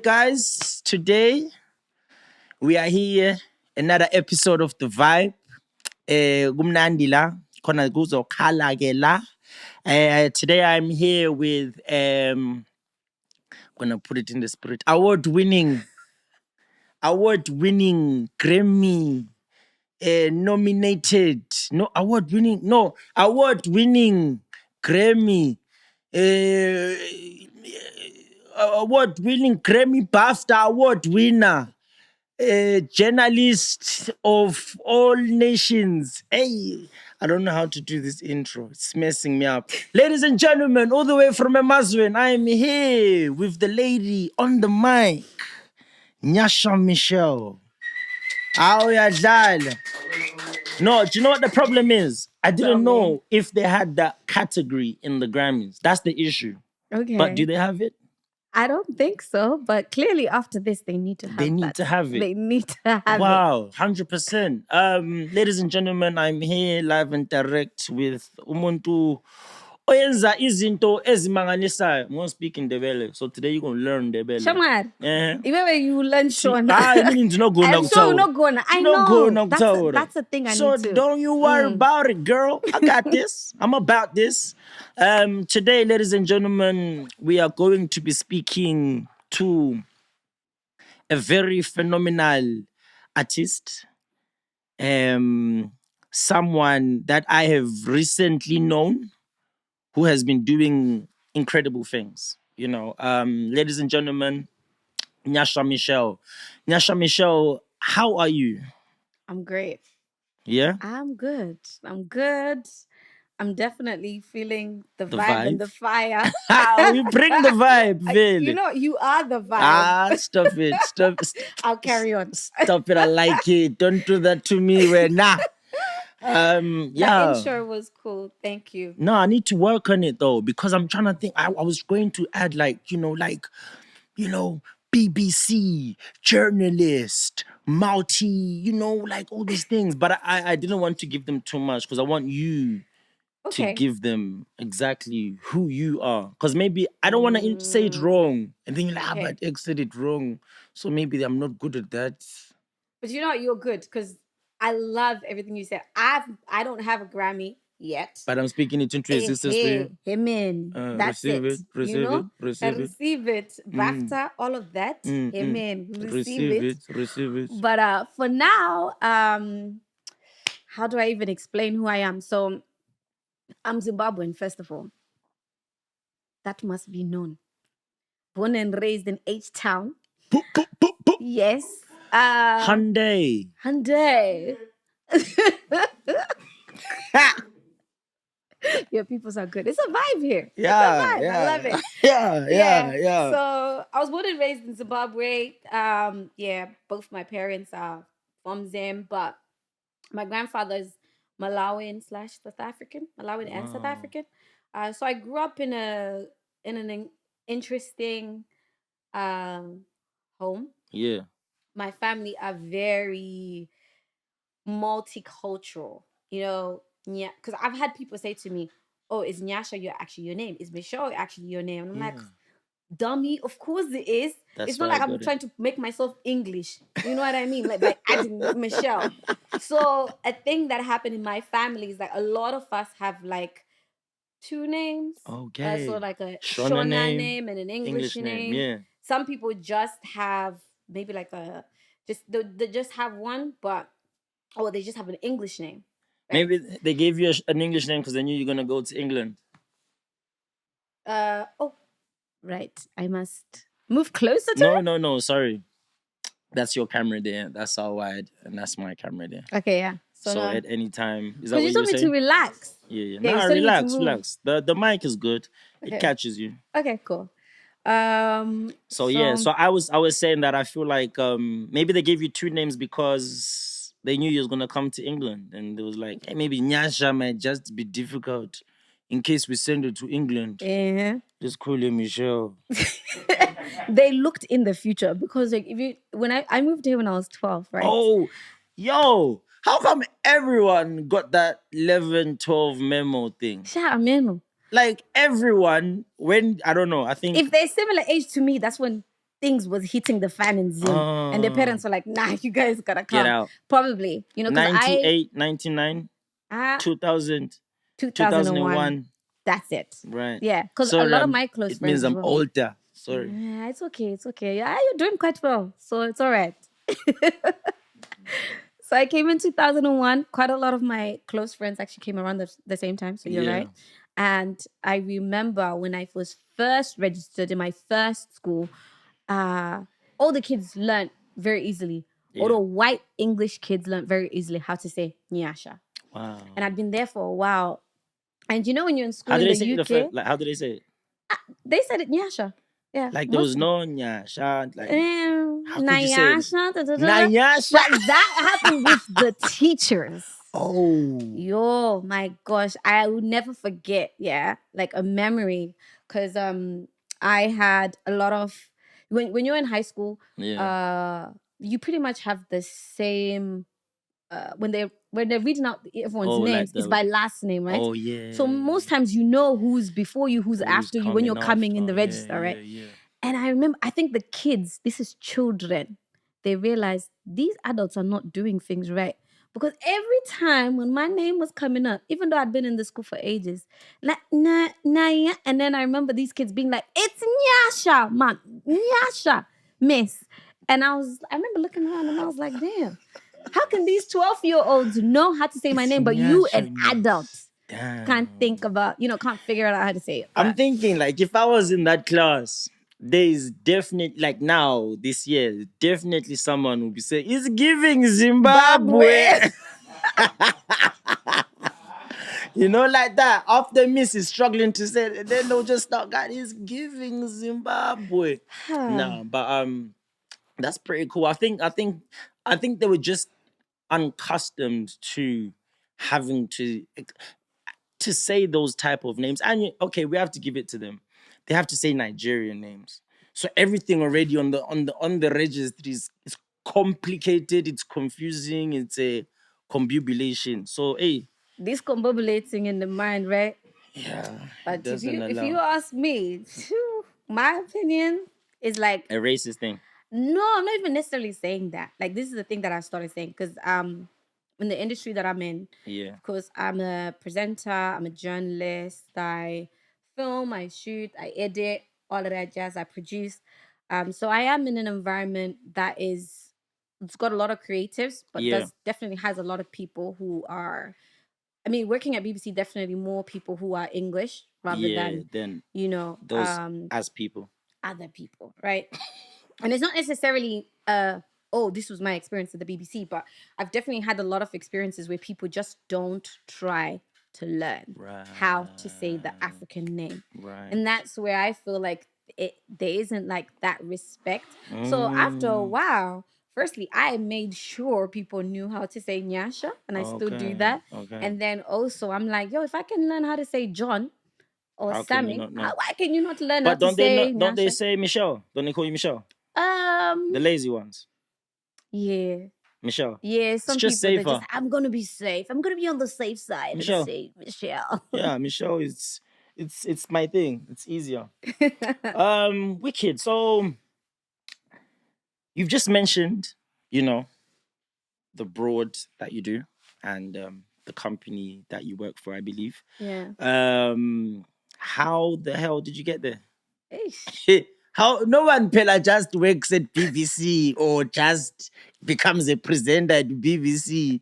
Guys, today we are here, another episode of The Vibe. Kumnandi la, khona kuzokhala ke la. Today I'm here with gonna put it in the spirit. Award-winning Grammy nominated. Award-winning Grammy. Award-winning Grammy BAFTA award winner. Journalist of all nations. Hey, I don't know how to do this intro. It's messing me up. Ladies and gentlemen, all the way from Amazon, I am here with the lady on the mic, NYASHA Michelle. How ya dad? No, do you know what the problem is? I didn't know if they had that category in the Grammys. That's the issue. Okay. But do they have it? I don't think so, but clearly after this, they need to have it. They need to have it. They need to have it. Wow, 100%. Ladies and gentlemen, I'm here live and direct with umuntu oyenza izinto ezimanganisayo. I'm going to speak in Ndebele. So today you're going to learn Ndebele. Shamar, remember you learn Shona. I mean, not going I'm sure not going. I know. That's the thing I need to. So don't you worry about it, girl. I got this. I'm about this. Today, ladies and gentlemen, we are going to be speaking to a very phenomenal artist, someone that I have recently known who has been doing incredible things. You know, ladies and gentlemen, NYASHA Michelle. NYASHA Michelle, how are you? I'm great. Yeah? I'm good. I'm definitely feeling the vibe and the fire. We bring the vibe, really. You know, you are the vibe. Stop it. Stop. I'll carry on. Stop it. I like it. Don't do that to me right now. Yeah. The intro was cool. Thank you. No, I need to work on it though, because I'm trying to think. I was going to add BBC, journalist, multi, like all these things. But I didn't want to give them too much because I want you to give them exactly who you are. Because maybe I don't want to say it wrong. And then you're like, but X said it wrong. So maybe I'm not good at that. But you know what? You're good because I love everything you said. I don't have a Grammy yet. But I'm speaking it into existence for you. Amen. That's receive it. Receive it. BAFTA, all of that. Amen. Receive it. But for now, how do I even explain who I am? So I'm Zimbabwean, first of all. That must be known. Born and raised in H-Town. Yes. Hyundai. Your peoples are good. It's a vibe here. Yeah, it's a vibe. I love it. Yeah. So I was born and raised in Zimbabwe. Both my parents are from Zim, but my grandfather's Malawian / South African. Malawian and South African. So I grew up in an interesting home. Yeah. My family are very multicultural, because I've had people say to me, oh, is NYASHA actually your name? Is Michelle actually your name? And I'm like, dummy, of course it is. It's not like I'm trying to make myself English. You know what I mean? Like by adding Michelle. So a thing that happened in my family is that a lot of us have like two names. Okay. So like a Shona name and an English name. Yeah. Some people just have maybe like they just have one, or they just have an English name. Right? Maybe they gave you an English name because they knew you're going to go to England. Right. I must move closer to it? No, sorry. That's your camera there. That's all wide, and that's my camera there. Okay, yeah. So at any time, is that what you told me to relax. Yeah. No, relax. The mic is good. Okay. It catches you. Okay, cool. So I was saying that I feel like maybe they gave you two names because they knew you was gonna come to England, and it was like, hey, maybe NYASHA might just be difficult in case we send it to England. Yeah. Just call her Michelle. They looked in the future because like when I moved here when I was 12, right? Oh, Yo, how come everyone got that 11, 12 memo thing? Memo. Like everyone, when I don't know, I think if they're similar age to me, that's when things was hitting the fan in Zoom, and their parents were like, "Nah, you guys gotta come." Get out. Probably, you know, because 98, 99, 2000, 2001. That's it. Right. Yeah, because a lot of my close it friends. means I'm older. Sorry. Yeah, it's okay. It's okay. Yeah, you're doing quite well, so it's all right. So I came in 2001. Quite a lot of my close friends actually came around the same time. So you're right. And I remember when I was first registered in my first school, all the kids learned very easily. Yeah. All the white English kids learned very easily how to say NYASHA. Wow. And I'd been there for a while. And you know when you're in school how in did the they UK, say it? How did they say it? They said it NYASHA. Yeah. Like there was no NYASHA. Like how could you say NYASHA? But that happened with the teachers. Oh. Yo, my gosh. I would never forget, like a memory. Because I had a lot of when you're in high school, you pretty much have the same when they're reading out everyone's names, it's by last name, right? Oh yeah. So most times you know who's before you, who's after you when you're coming in the register, right? Yeah. And I remember, I think the kids, this is children, they realize these adults are not doing things right. Because every time when my name was coming up, even though I'd been in the school for ages, like, yeah. And then I remember these kids being like, "It's NYASHA, man, NYASHA, miss." And I remember looking around and I was like, damn, how can these 12-year-olds know how to say my name, but you, an adult, can't figure out how to say it? But I'm thinking, like, if I was in that class, there is definitely, like now, this year, definitely someone will be saying, "It's giving Zimbabwe." Like that. After Miss is struggling to say it, then they'll just start, "God, it's giving Zimbabwe." No, but that's pretty cool. I think they were just unaccustomed to having to say those type of names. And okay, we have to give it to them. They have to say Nigerian names. So everything already on the registry is complicated, it's confusing, it's a combubulation. So this combubulating in the mind, right? Yeah. But if you ask me, my opinion is like a racist thing. No, I'm not even necessarily saying that. Like, this is the thing that I started saying because in the industry that I'm in, because I'm a presenter, I'm a journalist, I film, I shoot, I edit, all of that jazz, I produce. So I am in an environment that it's got a lot of creatives, but definitely has a lot of people who are, working at BBC, definitely more people who are English rather than those as people. Other people, right? And it's not necessarily this was my experience at the BBC, but I've definitely had a lot of experiences where people just don't try to learn how to say the African name. Right. And that's where I feel like there isn't like that respect. So after a while, firstly, I made sure people knew how to say NYASHA, and I still do that. Okay. And then also I'm like, yo, if I can learn how to say John or Sammy, why can you not learn how to say Don't they say Michelle? Don't they call you Michelle? The lazy ones. Yeah. Michelle. Yeah, some it's just people safer. I'm gonna be safe. I'm gonna be on the safe side. Michelle. And say Michelle. Yeah, Michelle is it's my thing. It's easier. Wicked. So you've just mentioned, the broad that you do and the company that you work for, I believe. Yeah. How the hell did you get there? How no one Pella just works at BBC or just becomes a presenter at BBC.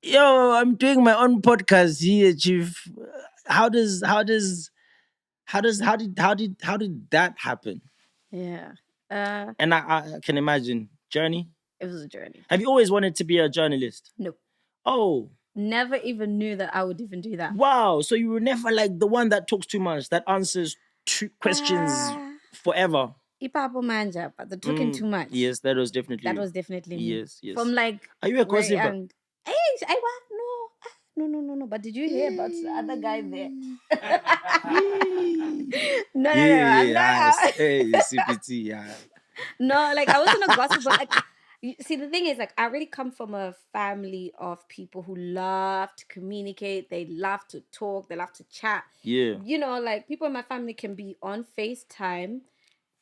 Yo, I'm doing my own podcast here, Chief. How did that happen? Yeah. And I can imagine journey. It was a journey. Have you always wanted to be a journalist? No. Oh. Never even knew that I would even do that. Wow. So you were never like the one that talks too much, that answers two questions forever. Ipapo manja, but the talking too much. Yes, that was definitely me. Yes. From like, are you a gossiper? No. But did you hear about the other guy there? No. Hey, CPT, yeah. No, like I wasn't a gossiper. Like See, the thing is, like, I really come from a family of people who love to communicate. They love to talk. They love to chat. Yeah. You know, like, people in my family can be on FaceTime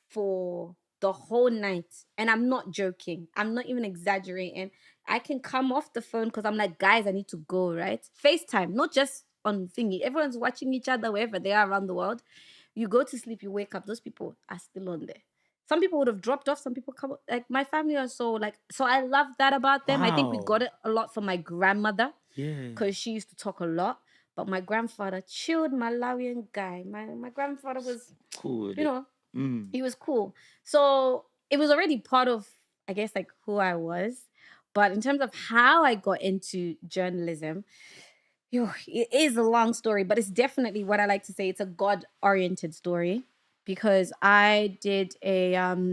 for the whole night. And I'm not joking. I'm not even exaggerating. I can come off the phone because I'm like, guys, I need to go, right? FaceTime, not just on thingy. Everyone's watching each other wherever they are around the world. You go to sleep, you wake up, those people are still on there. Some people would have dropped off. Some people come, like, my family are so, like, so I love that about them. I think we Wow. got it a lot from my grandmother. Yeah. Because she used to talk a lot. But my grandfather, chilled Malawian guy. My grandfather was cool. You know, he was cool. So it was already part of, I guess, like, who I was. But in terms of how I got into journalism, it is a long story, but it's definitely what I like to say. It's a God-oriented story because I did a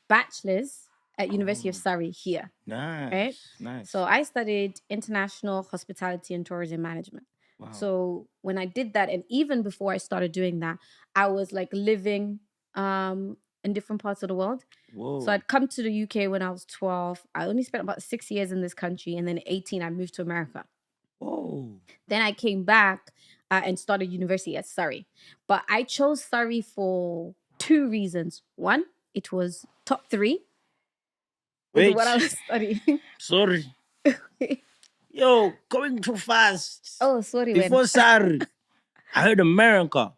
bachelor's at University of Surrey here. Nice. Right? Nice. So I studied international hospitality and tourism management. Wow. So when I did that, and even before I started doing that, I was like living in different parts of the world. Whoa. So I'd come to the UK when I was 12. I only spent about 6 years in this country, and then at 18 I moved to America. Whoa. Then I came back and started university at Surrey. But I chose Surrey for 2 reasons. One, it was top 3. Wait. What I was studying. Sorry. Yo, going too fast. Oh, sorry. Before Surrey, I heard America.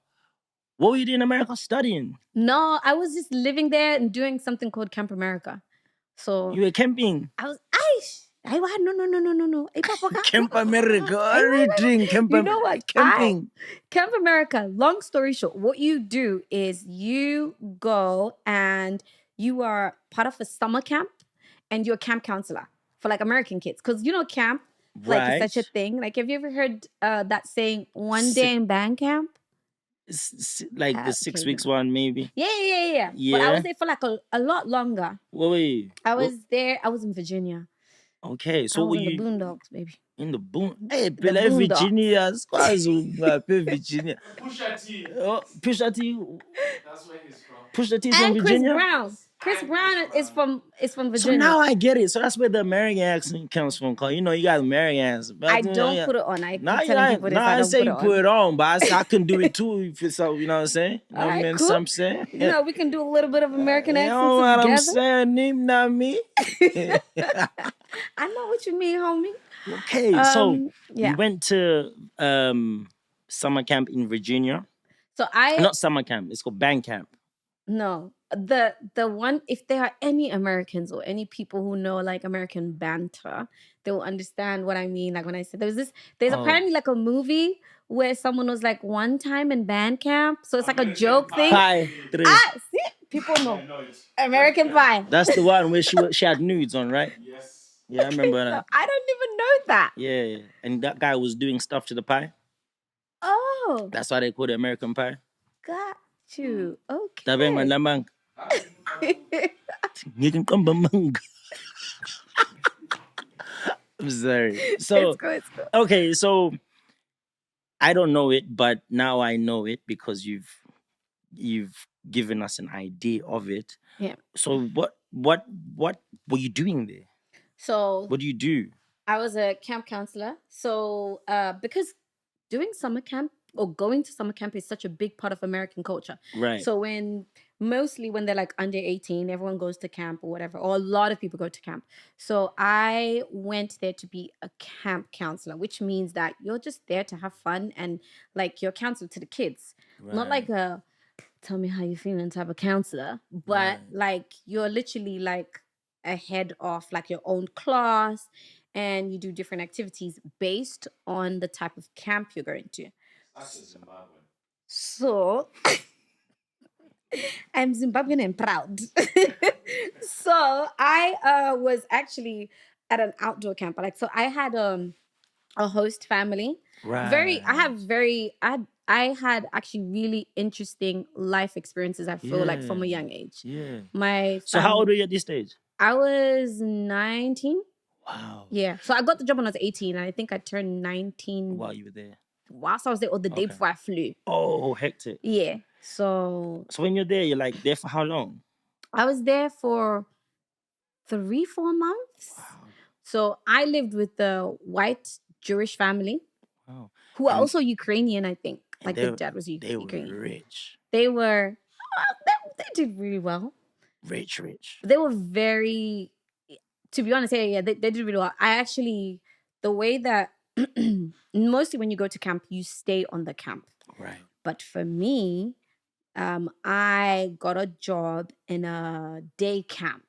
What were you doing in America studying? No, I was just living there and doing something called Camp America. So you were camping? I was no. Camp America. Everything. You know what? Camping. Camp America, long story short, what you do is you go and you are part of a summer camp and you're a camp counselor for like American kids. Because camp, like, it's such a thing. Like, have you ever heard that saying, one day in band camp? Like the 6 weeks one, maybe. Yeah. But I was there for like a lot longer. Wait. I was there. I was in Virginia. Okay, so I was in the boondocks, baby. In the Hey, Virginia. Virginia. Pusha T. Oh, Pusha T. That's where he's from. Pusha T from Virginia. Chris Brown is from Virginia. So now I get it. So that's where the American accent comes from. Cause you got American accent. I don't put it on. I say you put it on, but I can do it too. If it's so, you know what I'm saying? You know what I'm saying? We can do a little bit of American accent together. You know what I'm saying? Name not me. I know what you mean, homie. Okay, so you went to summer camp in Virginia. So not summer camp. It's called band camp. No, the one. If there are any Americans or any people who know like American banter, they will understand what I mean. Like when I said there's apparently like a movie where someone was like one time in band camp, so it's like a joke thing. Pie 3. See, people know American Pie. That's the one where she had nudes on, right? Yes. Yeah, I remember that. I don't even know that. Yeah, and that guy was doing stuff to the pie. Oh. That's why they call it American Pie. Got you. Okay. I'm sorry. So, it's good. Okay, so I don't know it, but now I know it because you've given us an idea of it. Yeah. So what were you doing there? So what do you do? I was a camp counselor. So because doing summer camp or going to summer camp is such a big part of American culture. Right. So mostly when they're like under 18, everyone goes to camp or whatever, or a lot of people go to camp. So I went there to be a camp counselor, which means that you're just there to have fun and like you're a counselor to the kids. Right. Not like a tell me how you feeling type of counselor, but like you're literally like a head of like your own class and you do different activities based on the type of camp you're going to. That's Zimbabwe. So I'm Zimbabwean and proud. So I was actually at an outdoor camp. Like, so I had a host family. Right. I had actually really interesting life experiences, I feel like, from a young age. Yeah. So how old were you at this stage? I was 19. Wow. Yeah. So I got the job when I was 18, and I think I turned 19. While you were there? Whilst I was there, or the day before I flew. Oh, hectic. Yeah. So when you're there, you're like there for how long? I was there for 3-4 months. Wow. So I lived with the white Jewish family Wow. who are And- also Ukrainian, I think. and Like they- the dad was They were Ukrainian. rich. They were, they did really well. Rich. They were very, to be honest, yeah, they did really well. I actually, the way that, mostly when you go to camp, you stay on the camp. Right. But for me, I got a job in a day camp.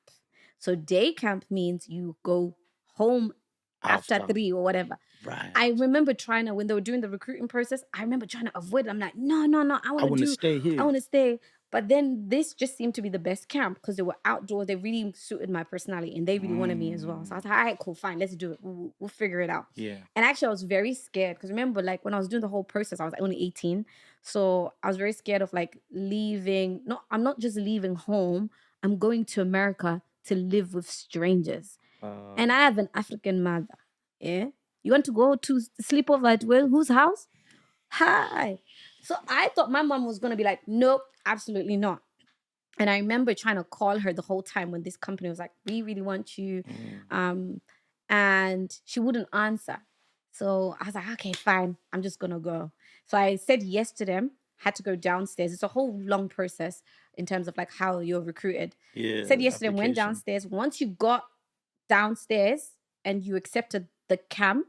So day camp means you go home after 3 or whatever. Right. I remember trying to, when they were doing the recruiting process, I remember trying to avoid it. I'm like, no, I want to stay here. I want to stay. But then this just seemed to be the best camp because they were outdoors. They really suited my personality and they really wanted me as well. So I was like, all right, cool, fine, let's do it. We'll figure it out. Yeah. And actually, I was very scared because remember, like when I was doing the whole process, I was only 18. So I was very scared of like leaving. No, I'm not just leaving home. I'm going to America to live with strangers. And I have an African mother. Yeah. You want to go to sleep over at whose house? Hi. So I thought my mom was going to be like, nope, absolutely not. And I remember trying to call her the whole time when this company was like, we really want you. And she wouldn't answer. So I was like, okay, fine. I'm just going to go. So I said yes to them, had to go downstairs. It's a whole long process in terms of like how you're recruited. Yeah. Said yes to them, went downstairs. Once you got downstairs and you accepted the camp,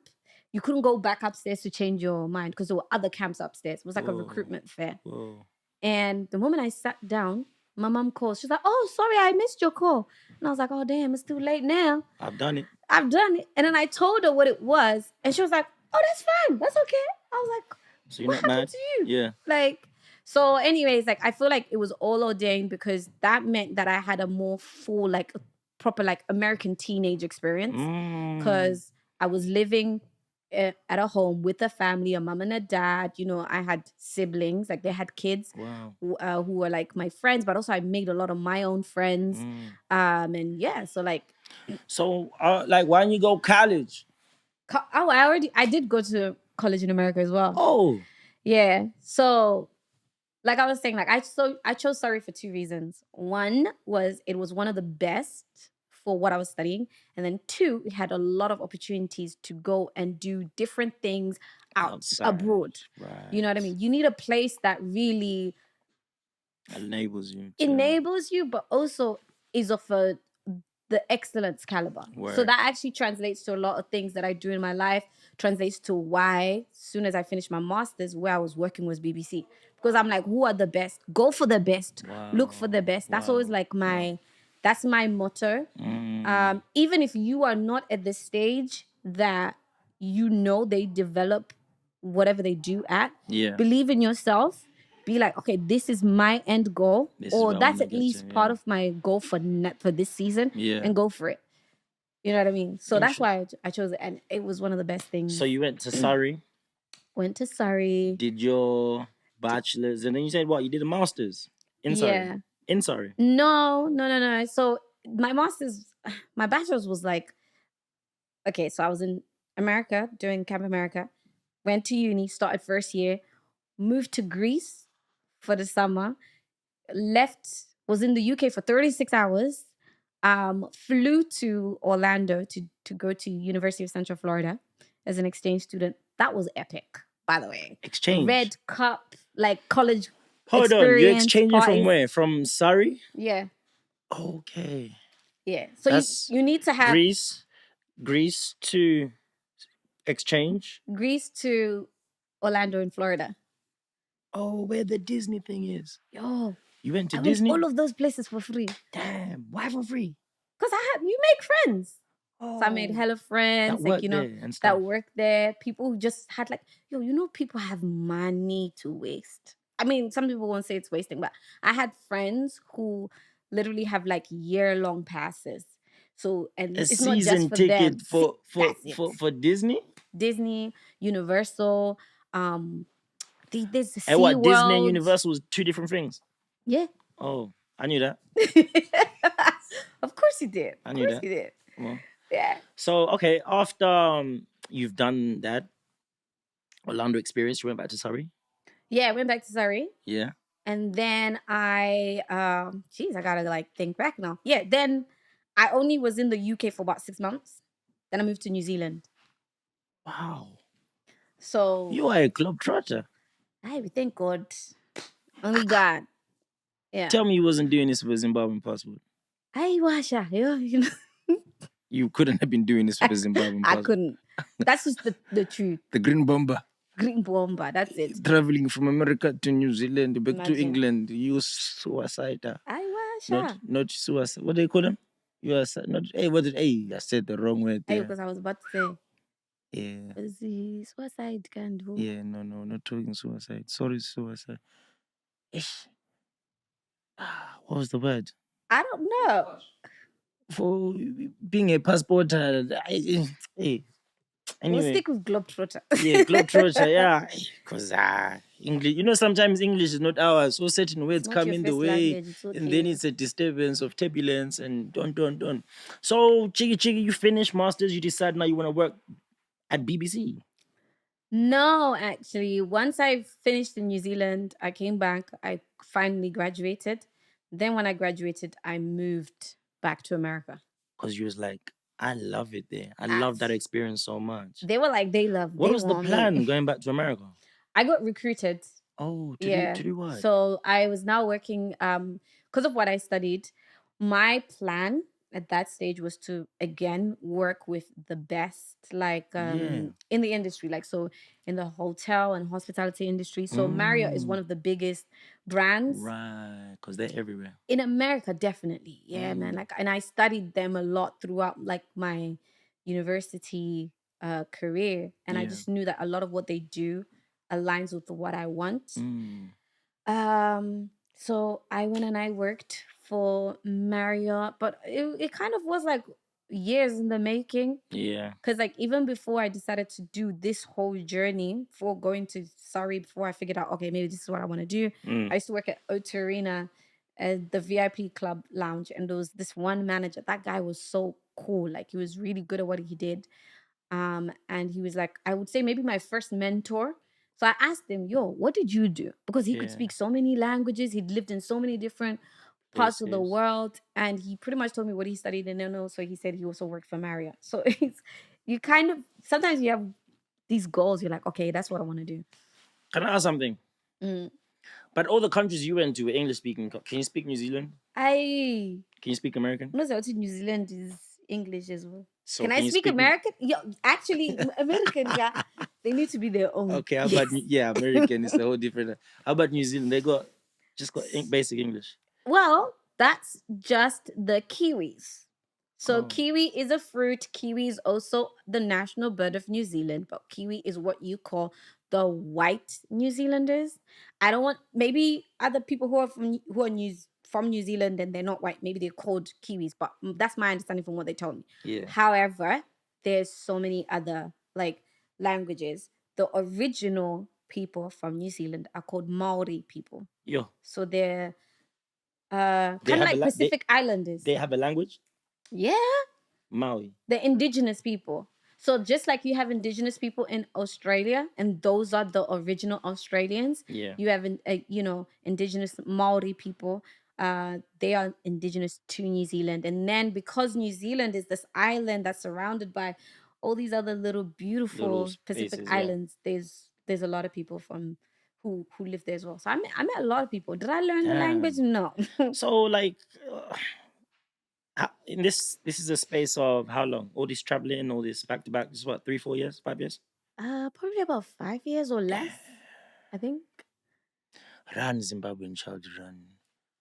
you couldn't go back upstairs to change your mind because there were other camps upstairs. It was like a recruitment fair. Whoa. And the moment I sat down, my mom calls. She's like, oh, sorry, I missed your call. And I was like, oh, damn, it's too late now. I've done it. And then I told her what it was. And she was like, oh, that's fine. That's okay. I was like, So you're what not happened mad? to you? Yeah. Like, so anyways, like I feel like it was all ordained because that meant that I had a more full, like proper, like American teenage experience. Because I was living at a home with a family, a mom and a dad. You know, I had siblings, like they had kids. Wow. Who were like my friends, but also I made a lot of my own friends. And yeah, so like. So, like, why don't you go college? I did go to college in America as well. Oh. Yeah. So, like I was saying, like I chose Surrey for 2 reasons. One was it was one of the best for what I was studying, and then 2, it had a lot of opportunities to go and do different things Outside. abroad. Right. You know what I mean? You need a place that really enables you, but also is of the excellence caliber. Word. So that actually translates to a lot of things that I do in my life, translates to why, as soon as I finished my master's, where I was working was BBC. Because I'm like, who are the best? Go for the best. Wow. Look for the best. That's always like that's my motto. Even if you are not at the stage that you know they develop whatever they do at, believe in yourself. Be like, okay, this is my end goal, or that's at least part of my goal for this season, and go for it. You know what I mean? So that's why I chose it, and it was one of the best things. So you went to Surrey? Went to Surrey. Did your bachelor's, and then you said what? You did a master's in Surrey? Yeah. In Surrey? No. So my bachelor's was like, okay, so I was in America doing Camp America, went to uni, started first year, moved to Greece for the summer, was in the UK for 36 hours, flew to Orlando to go to University of Central Florida as an exchange student. That was epic, by the way. Exchange? Red Cup, like college Hold on, you're exchanging parties. from where? From Surrey? Yeah. Okay. Yeah. So you need to have... Greece to exchange? Greece to Orlando in Florida. Oh, where the Disney thing is. Yo. You went to Disney? All of those places for free. Damn. Why for free? Because you make friends. Oh. So I made hella friends, that like, you know, that work there. People who just had like, people have money to waste. I mean, some people won't say it's wasting, but I had friends who literally have like year-long passes. So, and it's not just for them. A season ticket for Disney? Disney, Universal, there's the And what, SeaWorld. Disney and Universal was 2 different things? Yeah. Oh, I knew that. Of course you did. I knew that. You did. Well, yeah. So, okay, after you've done that Orlando experience, you went back to Surrey? Yeah, I went back to Surrey. Yeah. And then I gotta like think back now. Yeah, then I only was in the UK for about 6 months. Then I moved to New Zealand. Wow. So You are a globetrotter. I thank God. Only God. Yeah. Tell me you wasn't doing this with a Zimbabwean passport. NYASHA, you know. You couldn't have been doing this with a Zimbabwean I passport. couldn't. That's just the truth. The green bomber. Green bomber, that's it. Traveling from America to New Zealand, back to Imagine. England. You suicide. NYASHA. Not suicide. What do they call them? You are not. Hey, what did? Hey, I said the wrong word Hey, there. because I was about to say. Yeah. Is the suicide can do? Yeah, no, not talking suicide. Sorry, suicide. Ish. What was the word? I don't know. For being a passport, hey. Anyway. We'll stick with Globetrotter. Yeah, globetrotter, yeah. Because English, you know, sometimes English is not ours. So certain words come in the way, Okay. and then it's a disturbance of turbulence and don't. So, Chiggy, you finish masters, you decide now you want to work at BBC. No, actually, once I finished in New Zealand, I came back. I finally graduated. Then when I graduated, I moved back to America. Because you was like, I love it there. I love that experience so much. They were like, What was the plan going back to America? I got recruited. Oh, to do what? So I was now working, because of what I studied, my plan at that stage was to again work with the best, like in the industry, like so in the hotel and hospitality industry. So Marriott is one of the biggest brands. Right, because they're everywhere. In America, definitely. Yeah, man. Like, and I studied them a lot throughout like my university career. And I just knew that a lot of what they do aligns with what I want. So I went and I worked for Marriott, but it kind of was like years in the making. Yeah. Because like even before I decided to do this whole journey, before going to Surrey, before I figured out, okay, maybe this is what I want to do. I used to work at O2 Arena at the VIP club lounge, and there was this one manager. That guy was so cool. Like he was really good at what he did. And he was like, I would say maybe my first mentor. So I asked him, yo, what did you do? Because he could speak so many languages. He'd lived in so many different parts of the world. And he pretty much told me what he studied in NO. So he said he also worked for Marriott. So it's, you kind of, sometimes you have these goals. You're like, okay, that's what I want to do. Can I ask something? But all the countries you went to were English speaking. Can you speak New Zealand? Can you speak American? No, New Zealand is English as well. So can I speak American? Yeah, actually, American, yeah, they need to be their own. Okay, how about American is a whole different. How about New Zealand? They got basic English. Well, that's just the kiwis. So kiwi is a fruit. Kiwi is also the national bird of New Zealand, but kiwi is what you call the white New Zealanders. I don't want, maybe other people who are from New Zealand and they're not white, maybe they're called kiwis, but that's my understanding from what they told me. Yeah. However, there's so many other like languages. The original people from New Zealand are called Maori people. Yo. So they're kind of like Pacific Islanders. They have a language? Yeah. Maui. The indigenous people. So just like you have indigenous people in Australia, and those are the original Australians. Yeah. You have, indigenous Maori people. They are indigenous to New Zealand. And then because New Zealand is this island that's surrounded by all these other little beautiful Pacific islands, there's a lot of people from who live there as well. So I met a lot of people. Did I learn the language? No. So like in this is a space of how long? All this traveling, all this back to back. This is what, 3, 4 years, 5 years? Probably about 5 years or less, I think. Run, Zimbabwean child, run.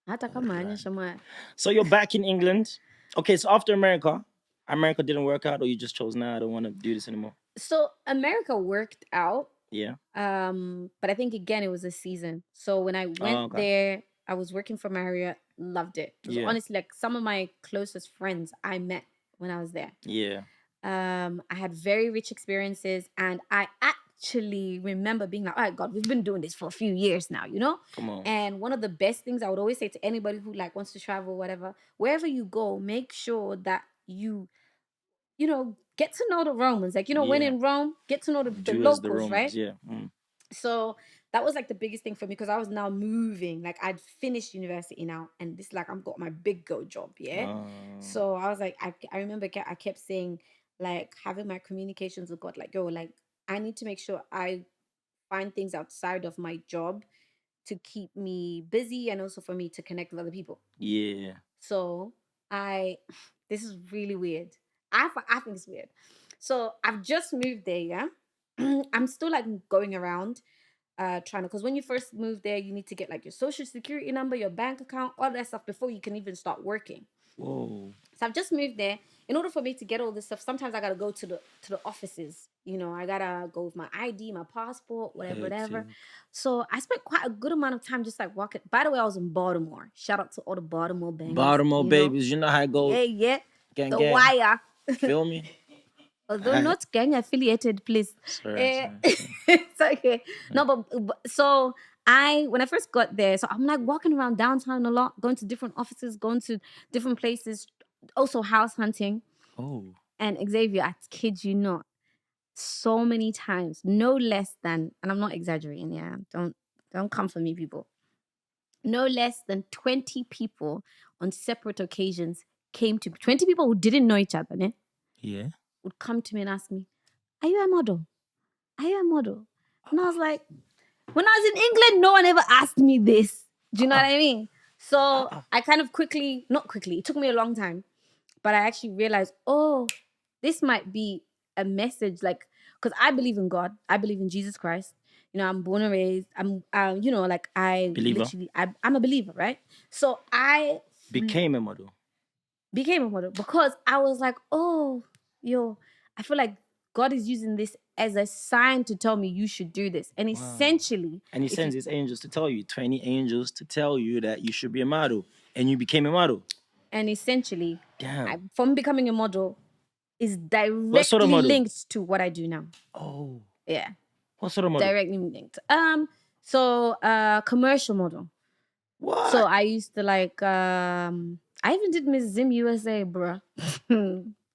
Run. So you're back in England. Okay, so after America didn't work out, or you just chose, nah, I don't want to do this anymore? So America worked out. Yeah. But I think again it was a season. So when I went there, I was working for Marriott, loved it. It was honestly like some of my closest friends I met when I was there. Yeah. I had very rich experiences, and I actually remember being like, all right, God, we've been doing this for a few years now, you know? Come on. And one of the best things I would always say to anybody who like wants to travel, whatever, wherever you go, make sure that you get to know the Romans. Like, when in Rome, get to know the locals, right? Yeah. So that was like the biggest thing for me, because I was now moving. Like I'd finished university now, and this like I've got my big girl job, yeah. So I was like, I remember I kept saying like having my communications with God, like yo, like I need to make sure I find things outside of my job to keep me busy and also for me to connect with other people. Yeah. So this is really weird. I think it's weird. So I've just moved there, yeah. I'm still like going around trying to, because when you first move there, you need to get like your social security number, your bank account, all that stuff before you can even start working. Whoa. So I've just moved there. In order for me to get all this stuff, sometimes I gotta go to the offices. You know, I gotta go with my ID, my passport, whatever. So I spent quite a good amount of time just like walking. By the way, I was in Baltimore. Shout out to all the Baltimore bangers. Baltimore babies, you know how it goes. Yeah. Gang, the gang. Wire. Feel me? Although not gang affiliated, please. Sorry. It's okay. No, but so when I first got there, so I'm like walking around downtown a lot, going to different offices, going to different places, also house hunting. Oh. And Xavier, I kid you not, so many times, no less than, and I'm not exaggerating, yeah, don't come for me, people. No less than 20 people on separate occasions came to 20 people who didn't know each other, né? Yeah. Would come to me and ask me, are you a model? Are you a model? And I was like, when I was in England, no one ever asked me this. Do you know what I mean? So I kind of not quickly, it took me a long time, but I actually realized, oh, this might be a message, like, because I believe in God. I believe in Jesus Christ. You know, I'm born and raised. I'm like Believer. I'm a believer, right? So I became a model because I was like, oh, yo, I feel like God is using this as a sign to tell me you should do this. And essentially... And he sends his angels to tell you, 20 angels to tell you that you should be a model. And you became a model. And essentially, damn, from becoming a model is directly linked to what I do now. Oh. Yeah. What sort of model? Directly linked. Commercial model. What? So I used to like, I even did Miss Zim USA, bruh.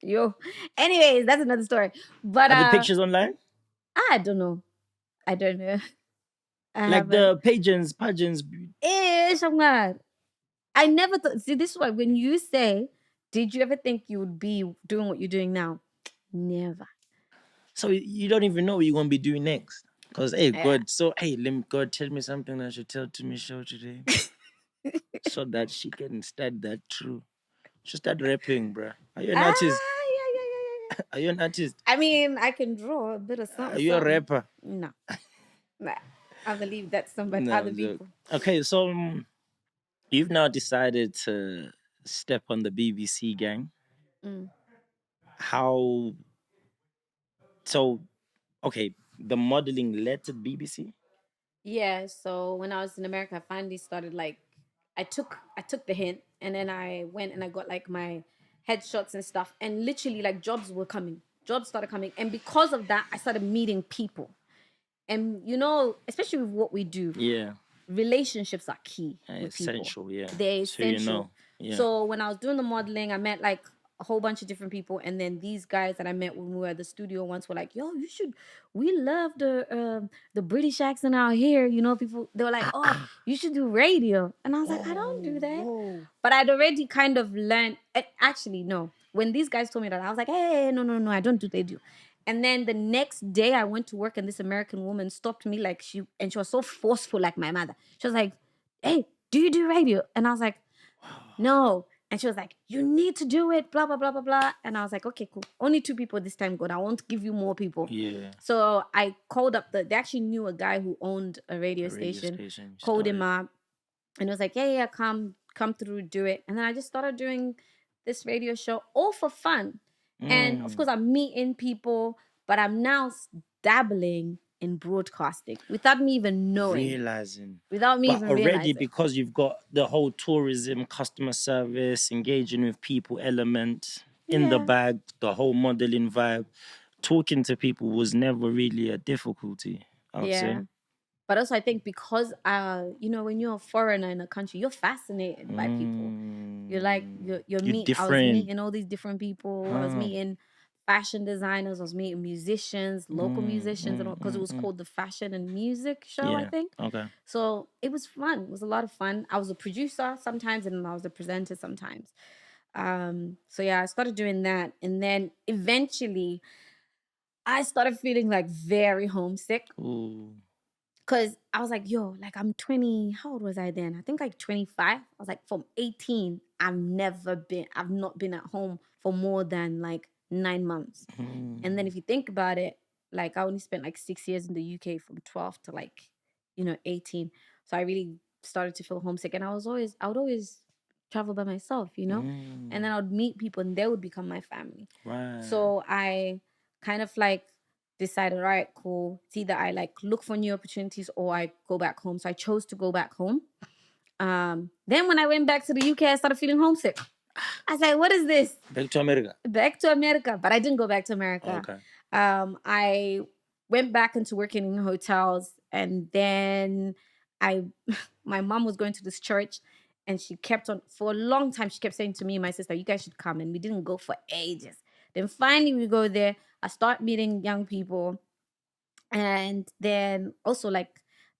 Yo. Anyways, that's another story. But are the pictures online? I don't know. Like the pageants. I never thought. See, this is why when you say, did you ever think you would be doing what you're doing now? Never. So you don't even know what you're going to be doing next. Because, hey, God, God, tell me something I should tell to my show today. So that she can start that through. She start rapping, bruh. Are you an artist? Yeah. Are you an artist? I mean, I can draw a bit of something. Are you a rapper? No. Nah. I believe that's somebody, other people. Okay, so you've now decided to step on the BBC gang. How... So, okay, the modeling led to BBC? Yeah, so when I was in America, I finally started like, I took the hint, and then I went and I got like my headshots and stuff, and literally like jobs started coming, and because of that I started meeting people. And you know, especially with what we do, relationships are key. Essential, people. They're essential. So, you know. Yeah. So when I was doing the modeling, I met like a whole bunch of different people, and then these guys that I met when we were at the studio once were like, "Yo, we love the British accent out here." You know, people, they were like, "Oh, you should do radio," and I was like, "I don't do that," but I'd already kind of learned. Actually, no. When these guys told me that, I was like, "Hey, no, I don't do radio." And then the next day I went to work, and this American woman stopped me, like she was so forceful, like my mother. She was like, "Hey, do you do radio?" And I was like, "No." And she was like, "You need to do it, blah, blah, blah, blah, blah." And I was like, "Okay, cool. Only 2 people this time, God. I won't give you more people." Yeah. So I called up they actually knew a guy who owned a radio station. Called him up and was like, yeah, come through, do it. And then I just started doing this radio show all for fun. And of course, I'm meeting people, but I'm now dabbling in broadcasting without me even knowing. Without me even already realizing. Because you've got the whole tourism, customer service, engaging with people element in the bag, the whole modeling vibe. Talking to people was never really a difficulty, I would say. But also, I think because, when you're a foreigner in a country, you're fascinated by people. You're like, I was meeting all these different people. I was meeting fashion designers. I was meeting musicians, local musicians, and all, because it was called the Fashion and Music Show, I think. Okay. So it was fun. It was a lot of fun. I was a producer sometimes, and I was a presenter sometimes. So yeah, I started doing that, and then eventually, I started feeling like very homesick. Ooh. Cause I was like, yo, like I'm 20. How old was I then? I think like 25. I was like, from 18, I've not been at home for more than like 9 months. And then if you think about it, like I only spent like 6 years in the UK from 12 to like, 18. So I really started to feel homesick. And I would always travel by myself, and then I would meet people and they would become my family. Right. So I kind of like decided, all right, cool. It's either I like look for new opportunities or I go back home. So I chose to go back home. Then when I went back to the UK, I started feeling homesick. I was like, what is this? Back to America. Back to America. But I didn't go back to America. Okay. I went back into working in hotels, and then my mom was going to this church, and she kept on, for a long time, she kept saying to me and my sister, you guys should come. And we didn't go for ages. Then finally we go there. I start meeting young people. And then also, like,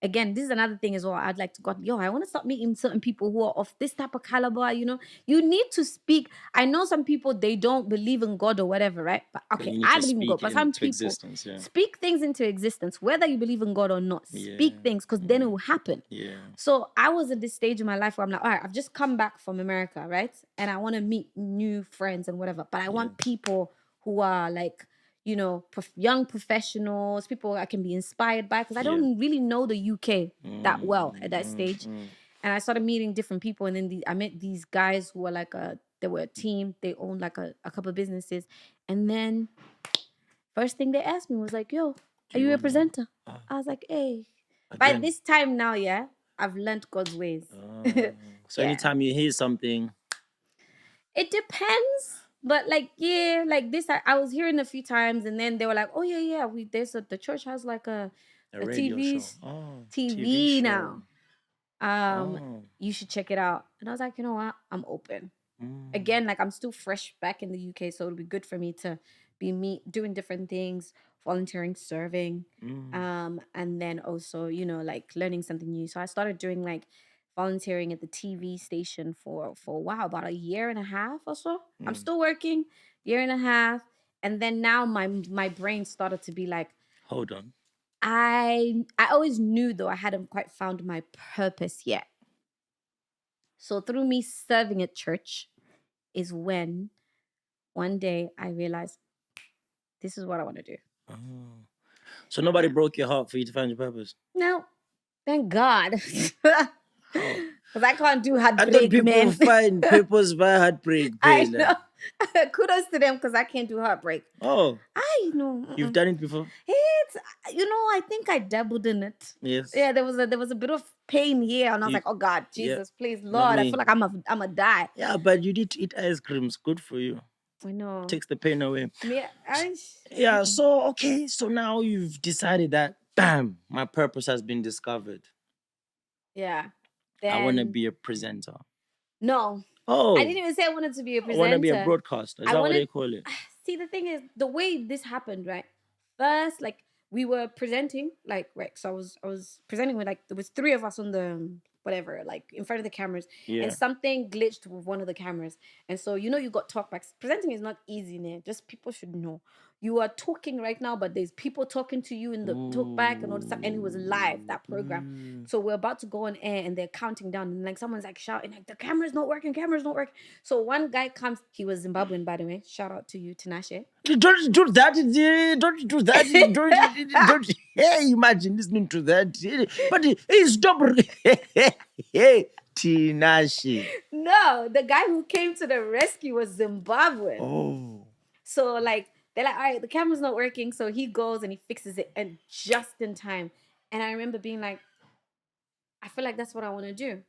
again, this is another thing as well. I'd like to I want to start meeting certain people who are of this type of caliber. You need to speak. I know some people, they don't believe in God or whatever, right? But okay, I believe in God. But some people speak things into existence, whether you believe in God or not. Speak things, because then it will happen. Yeah. So I was at this stage in my life where I'm like, all right, I've just come back from America, right? And I want to meet new friends and whatever. But I want people who are like, young professionals, people I can be inspired by, because I don't really know the UK that well at that stage. And I started meeting different people, and then I met these guys who were like they were a team. They owned like a couple of businesses, and then first thing they asked me was like, "Yo, are you a presenter?" I was like, "Hey." By this time now, yeah, I've learned God's ways. So anytime you hear something, it depends. But like, yeah, like this, I was hearing a few times, and then they were like, "Oh yeah, the church has like a radio show. TV now. You should check it out." And I was like, you know what? I'm open. Again, like I'm still fresh back in the UK, so it'll be good for me to be doing different things, volunteering, serving, and then also, like learning something new. So I started doing like volunteering at the TV station for a while, about a year and a half or so. I'm still working, year and a half, and then now my brain started to be like, hold on. I always knew, though, I hadn't quite found my purpose yet. So through me serving at church is when one day I realized this is what I want to do. So nobody broke your heart for you to find your purpose? No, thank God. Because I can't do heartbreak, I thought people man. find purpose by heartbreak. I know. Kudos to them, because I can't do heartbreak. Oh. I know. You've done it before? It's, I think I dabbled in it. Yes. Yeah, there was a bit of pain here, and I was like, oh God, Jesus, please, Lord, I feel like I'm a die. Yeah, but you did eat ice creams. Good for you. I know. Takes the pain away. Yeah, so okay, so now you've decided that, bam, my purpose has been discovered. Yeah. I want to be a presenter. No. Oh. I didn't even say I wanted to be a presenter. I want to be a broadcaster. Is that what they call it? See, the thing is, the way this happened, right? First, like, we were presenting, like, right, so I was presenting with, like, there was 3 of us on the whatever, like in front of the cameras, and something glitched with one of the cameras, and so you got talkbacks. Presenting is not easy, man. Just people should know. You are talking right now, but there's people talking to you in the talkback and all this stuff, and it was live, that program. So we're about to go on air, and they're counting down, and like someone's like shouting, like, the camera's not working. So one guy comes, he was Zimbabwean, by the way. Shout out to you, Tinashe. Don't do that. Don't do that. Don't. Hey, imagine listening to that. But hey, stop. Hey, Tinashe. No, the guy who came to the rescue was Zimbabwean. Oh. So like, they're like, all right, the camera's not working. So he goes and he fixes it, and just in time. And I remember being like, I feel like that's what I want to do.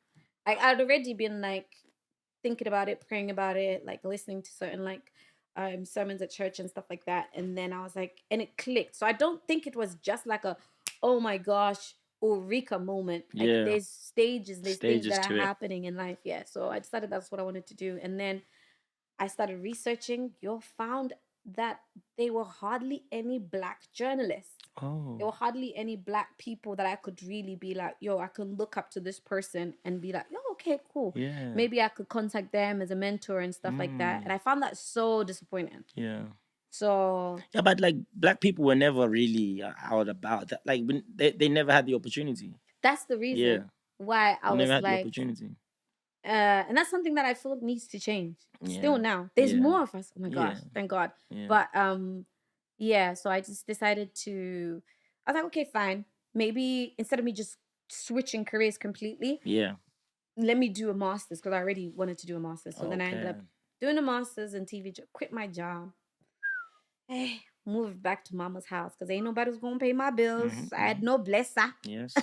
Like, I'd already been like thinking about it, praying about it, like listening to certain like sermons at church and stuff like that. And then I was like, and it clicked. So I don't think it was just like a, oh my gosh, eureka moment. Like there's stages things that are happening in life. Yeah. So I decided that's what I wanted to do. And then I started researching. Found that there were hardly any Black journalists. Oh. There were hardly any Black people that I could really be like, yo, I can look up to this person and be like, yo, okay, cool. Yeah. Maybe I could contact them as a mentor and stuff like that. And I found that so disappointing. Yeah. So Yeah, but like Black people were never really out about that. Like they never had the opportunity. that's the reason why I They was never had the like, opportunity. and that's something that I feel needs to change. Yeah. Still now. There's Yeah. more of us. Oh my gosh, Yeah. thank God. Yeah. But yeah, so I just decided to I was like, okay, fine. Maybe instead of me just switching careers completely, Yeah. let me do a master's because I already wanted to do a master's. So then I ended up Okay. doing a master's in TV, quit my job. Hey, moved back to mama's house because ain't nobody was gonna pay my bills. I had no blesser. Yes.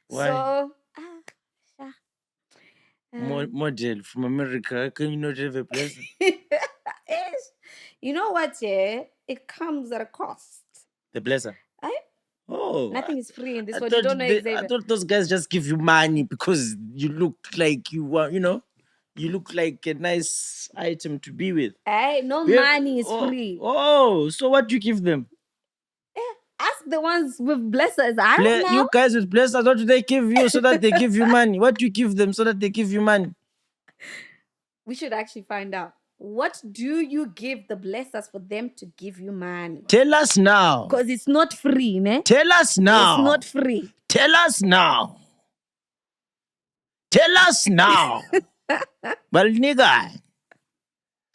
Why? So Model from America. Can you not have a place? you know what, yeah? It comes at a cost. The blesser. Oh, Nothing is free in this I world. You thought don't know I Xavier. thought those guys just give you money because you look like you are, you look like a nice item to be with. Hey, no Yeah. money is free. Oh, so what do you give them? Ask the ones with blessers. I don't know. You guys with blessers, what do they give you so that they give you money? What do you give them so that they give you money? We should actually find out. What do you give the blessers for them to give you money? Tell us now. Because it's not free, ne? Tell us now. It's not free. Tell us now. Tell us now. Well, nigga.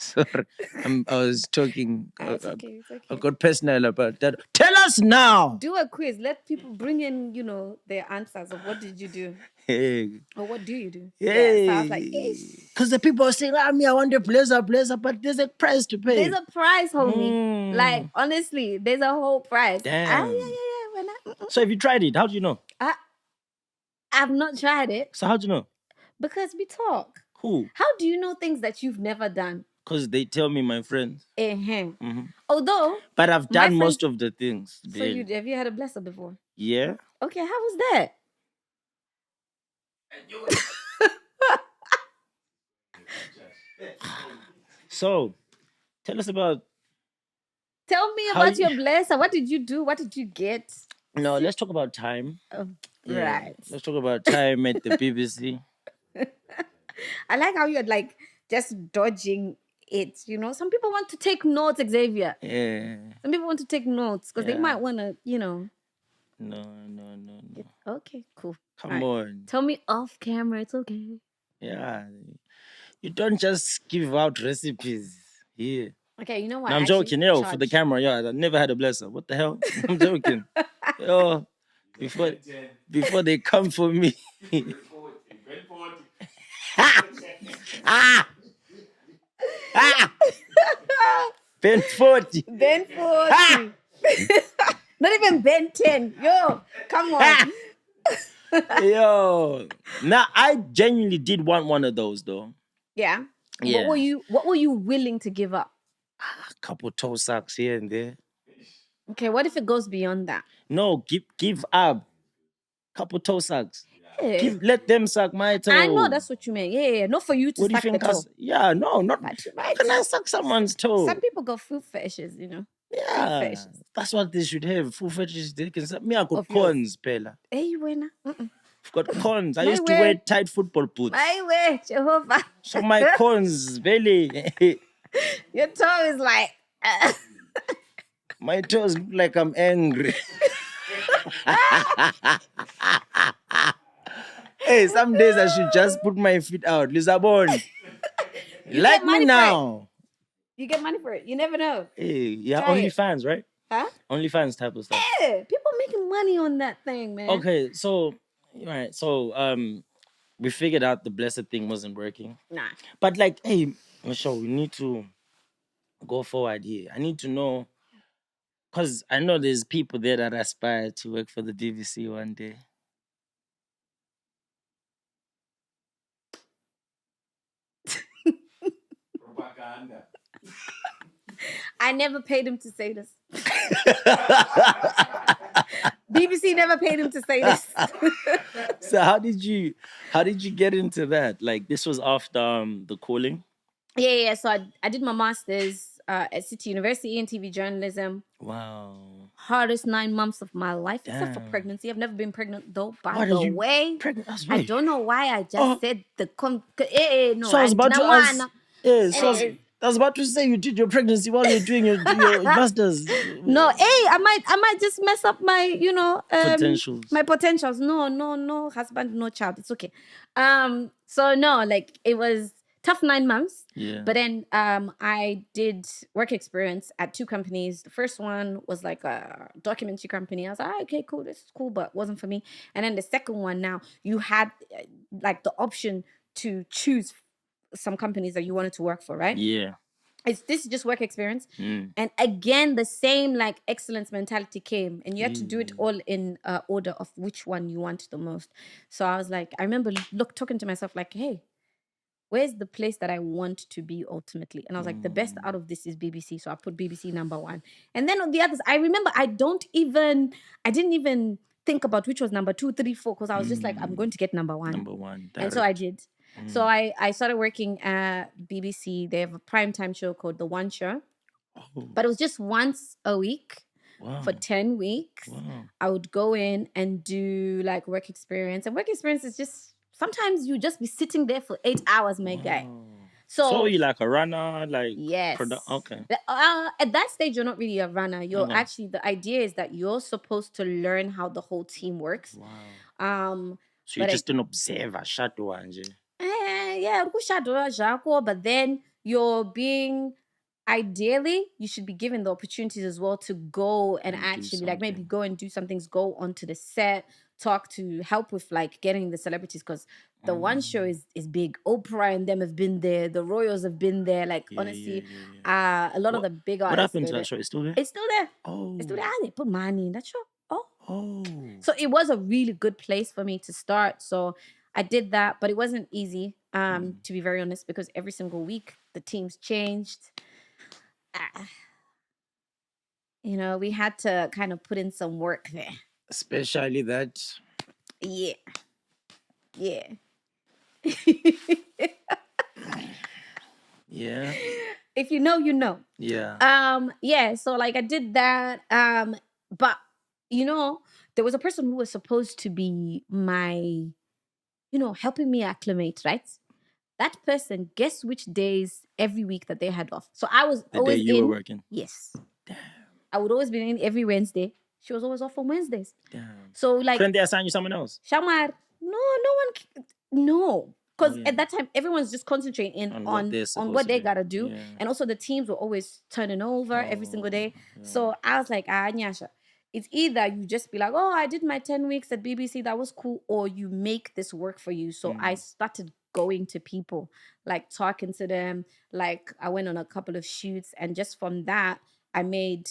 Sorry, I was talking. It's okay. It's okay. I got personal about that. Tell us now. Do a quiz. Let people bring in, their answers of what did you do Hey. or what do you do. Hey. Yeah, so I was like, because the people are saying, me, I want a blazer, but there's a price to pay. there's a price, homie. Like, honestly, there's a whole price. Damn. Yeah. So have you tried it? How do you know? I've not tried it. So how do you know? Because we talk. Who? How do you know things that you've never done? Because they tell me, my friends. Although. But I've done most of the things. So have you had a blesser before? Yeah. Okay, how was that? So, tell us about. Tell me about your blesser. What did you do? What did you get? No, let's talk about time. Right. Let's talk about time at the BBC. I like how you're like just dodging it. Some people want to take notes, Xavier. Yeah. Some people want to take notes because they might want to, No. Okay, cool. Come on. Tell me off camera. It's okay. Yeah. You don't just give out recipes here. Okay, you know what? No, I'm joking. For the camera, I never had a blesser. What the hell? I'm joking. Before they come for me. Ben 40. Ben 40. Not even Ben 10. Yo, come on. Yo. Now, I genuinely did want one of those, though. Yeah? Yeah. What were you willing to give up? A couple toe socks here and there. Okay, what if it goes beyond that? No, give up. Couple toe socks. Yeah. Let them suck my toe. I know that's what you meant. Yeah. Not for you to suck the toe. Yeah, no, not. How can I suck someone's toe? Some people got food fetishes, Yeah, that's what they should have. Food fetishes. They can suck. Me, I got corns, Pella. Hey, winner. I've got corns. I used to wear tight football boots. My way, Jehovah. So my corns, belly. Your toe is like. My toes look like I'm angry. Hey, some days I should just put my feet out. Lisabon. Like me now. You get money for it. You never know. Hey, yeah, OnlyFans, right? Huh? OnlyFans type of stuff. Yeah, people making money on that thing, man. Okay, so we figured out the blessed thing wasn't working. Nah. But like, hey, Michelle, we need to go forward here. I need to know, because I know there's people there that aspire to work for the BBC one day. Propaganda. I never paid him to say this. BBC never paid him to say this. So how did you get into that? Like, this was after the calling? Yeah. So I did my master's at City University in TV journalism. Wow. Hardest 9 months of my life, except for Damn. pregnancy. I've never been pregnant though. By Why the did you way, pregnant? That's I right. don't know why I just said the no. So I was about to ask. Yeah, so Eh, I was about to say you did your pregnancy while you're doing your masters. No, I might just mess up my, Potentials. my potentials. No, husband, no child. It's okay. So no, like it was tough 9 months. Yeah. But then I did work experience at 2 companies. The first one was like a documentary company. I was like, okay, cool, this is cool, but wasn't for me. And then the second one, now you had like the option to choose some companies that you wanted to work for, right? Yeah. This is just work experience. And again, the same like excellence mentality came, and you had to do it all in order of which one you want the most. So I was like, I remember talking to myself like, hey, where's the place that I want to be ultimately? And I was like, the best out of this is BBC. So I put BBC number 1. And then on the others, I remember I didn't even think about which was number 2, 3, 4, because I was just like, I'm going to get number 1. Number 1. And so I did. So I started working at BBC. They have a primetime show called The One Show. But it was just once a week for 10 weeks. Wow. I would go in and do like work experience. And work experience is just, sometimes you just be sitting there for 8 hours, my guy. So you like a runner? Like yes. Okay. At that stage, you're not really a runner. You're actually, the idea is that you're supposed to learn how the whole team works. Wow. So you're just an observer, shadow, yeah, but then you're being, ideally, you should be given the opportunities as well to go and actually like maybe go and do some things, go onto the set, talk to help with like getting the celebrities, because the One Show is big. Oprah and them have been there. The Royals have been there. Like honestly, a lot of the big artists. What happened to that show? It's still there? It's still there. Oh. It's still there. They put money in that show. Oh. So it was a really good place for me to start. So I did that, but it wasn't easy, to be very honest, because every single week the teams changed. We had to kind of put in some work there. Especially that. Yeah. Yeah. Yeah. If you know, you know. Yeah. Yeah, so like I did that. But there was a person who was supposed to be my, helping me acclimate, right? That person, guess which days every week that they had off. So I was always day you were working. Yes. Damn. I would always be in every Wednesday. She was always off on Wednesdays. Damn. So like, couldn't they assign you someone else? Shamar, no. Because at that time, everyone's just concentrating on what they gotta do. Yeah. And also the teams were always turning over every single day. Yeah. So I was like, NYASHA, it's either you just be like, oh, I did my 10 weeks at BBC, that was cool, or you make this work for you. So I started going to people, like talking to them. Like I went on a couple of shoots, and just from that, I made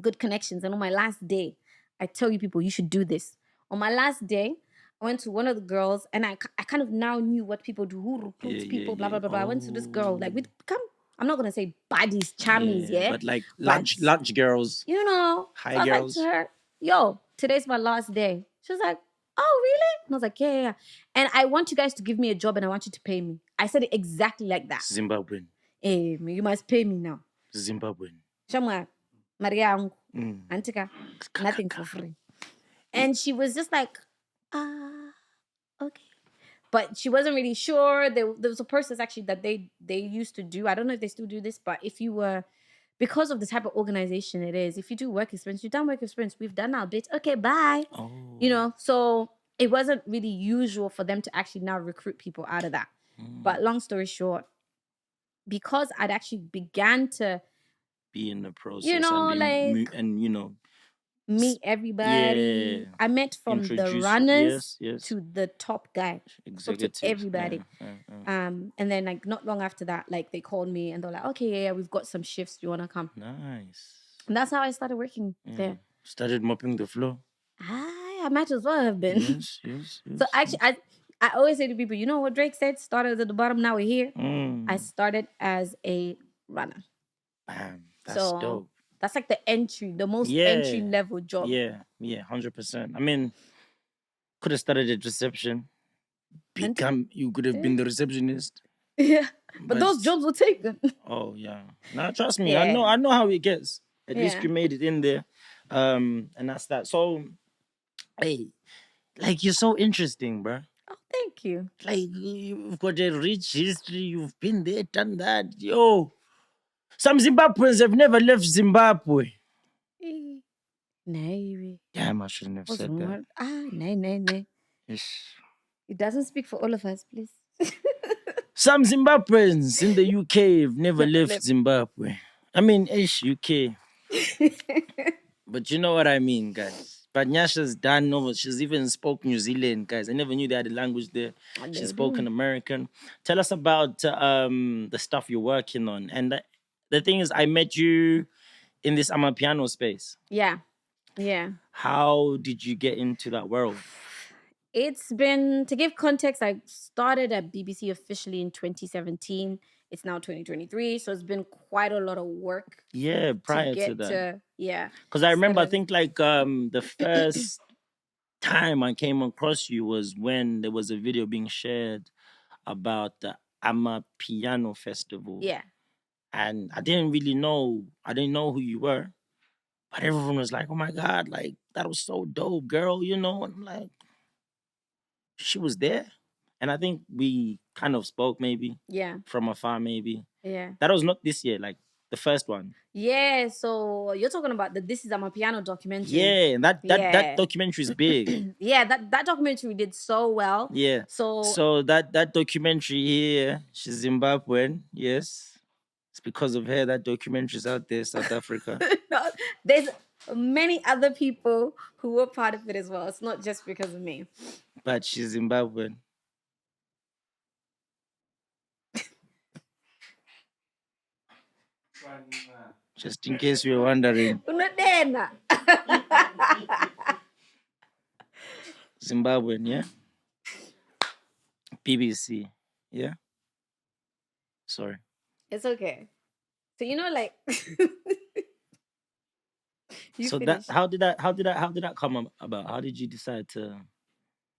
good connections. And on my last day, I tell you people, you should do this. On my last day, I went to one of the girls, and I kind of now knew what people do, who recruits people, blah, blah, blah, blah. I went to this girl, like, we become, I'm not going to say baddies, chammies, but like lunch girls. High girls. So I was like to her, yo, today's my last day. She was like, oh, really? And I was like, yeah. And I want you guys to give me a job, and I want you to pay me. I said it exactly like that. Zimbabwean. Hey, you must pay me now. Zimbabwean. Shamwa, Maria, Antika, nothing for free. And she was just like, okay. But she wasn't really sure. There was a process actually that they used to do. I don't know if they still do this, but if you were, because of the type of organization it is, if you do work experience, you've done work experience, we've done our bit. Okay, bye. Oh. So it wasn't really usual for them to actually now recruit people out of that. But long story short, because I'd actually began to be in the process, meet everything. Yeah. I met from the runners to the top guy. Executives. So to everybody. And then like not long after that, like they called me and they're like, okay, yeah, we've got some shifts. Do you want to come? Nice. And that's how I started working there. Started mopping the floor. I might as well have been. Yes. So actually, I always say to people, you know what Drake said? Started at the bottom, now we're here. I started as a runner. Bam, that's dope. That's like the most entry level job. Yeah, 100%. I mean, could have started at reception. You could have been the receptionist. Yeah. But those jobs were taken. Oh yeah. Now trust me, I know how it gets. At least you made it in there. And that's that. So hey, like you're so interesting, bro. Oh, thank you. Like you've got a rich history, you've been there, done that. Yo. Some Zimbabweans have never left Zimbabwe. Nee. Damn, I shouldn't have said that. Nee. Yes. It doesn't speak for all of us, please. Some Zimbabweans in the UK have never left Zimbabwe. I mean, UK. But you know what I mean, guys. But NYASHA's done over. She's even spoke New Zealand, guys. I never knew they had a language there. She's spoken American. Tell us about the stuff you're working on. And the thing is, I met you in this Amapiano space. Yeah. How did you get into that world? It's been, to give context, I started at BBC officially in 2017. It's now 2023, so it's been quite a lot of work. Yeah, prior to that. Yeah. Because I remember, I think like the first time I came across you was when there was a video being shared about the Amapiano Festival. Yeah. And I didn't know who you were. But everyone was like, oh my God, like that was so dope, girl, you know? And I'm like, she was there. And I think we kind of spoke maybe. Yeah. From afar maybe. Yeah. That was not this year, like the first one. Yeah, so you're talking about the This Is Amapiano documentary. Yeah, and that documentary is big. Yeah, that documentary did so well. Yeah. So that documentary here, she's Zimbabwean, yes. It's because of her that documentary's out there, South Africa. No, there's many other people who were part of it as well. It's not just because of me. But she's Zimbabwean. Just in case you were wondering. Zimbabwean, yeah? BBC, yeah? Sorry. It's okay. So like so finish. How did that come about? How did you decide to?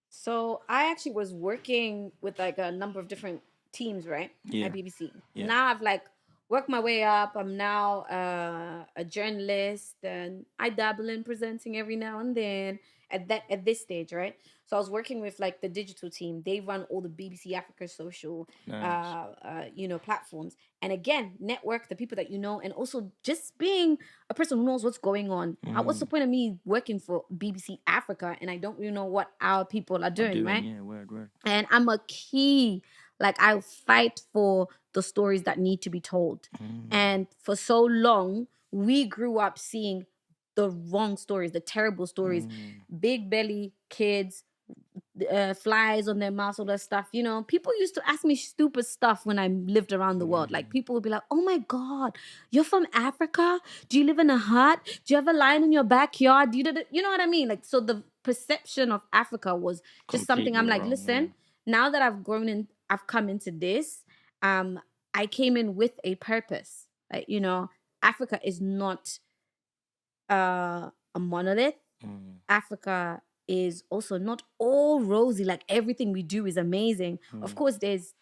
So I actually was working with like a number of different teams, right? At BBC. Yeah. Now I've like worked my way up. I'm now a journalist, and I dabble in presenting every now and then at this stage, right? So I was working with like the digital team. They run all the BBC Africa social, platforms. And again, network the people that you know, and also just being a person who knows what's going on. What's the point of me working for BBC Africa and I don't really know what our people are doing, right? Yeah, word. And I'm a key, like I fight for the stories that need to be told. And for so long, we grew up seeing the wrong stories, the terrible stories, big belly kids, flies on their mouths, all that stuff. People used to ask me stupid stuff when I lived around the world. Like people would be like, oh my God, you're from Africa? Do you live in a hut? Do you have a lion in your backyard? You know what I mean? Like, so the perception of Africa was just something I'm like, listen, now that I've grown in, I've come into this, I came in with a purpose. Like, Africa is not a monolith. Africa is also not all rosy. Like everything we do is amazing. Of course, there's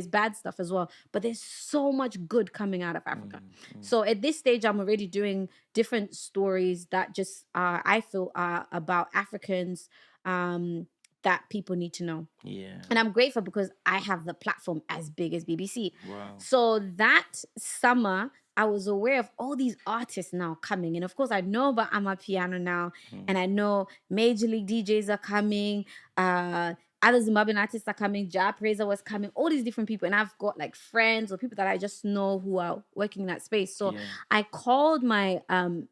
bad stuff as well, but there's so much good coming out of Africa. So at this stage, I'm already doing different stories that just I feel are about Africans that people need to know. Yeah. And I'm grateful because I have the platform as big as BBC. Wow. So that summer, I was aware of all these artists now coming. And of course, I know about Amapiano now. And I know Major League DJs are coming. Other Zimbabwean artists are coming. Ja Praiser was coming. All these different people. And I've got like friends or people that I just know who are working in that space. So I called my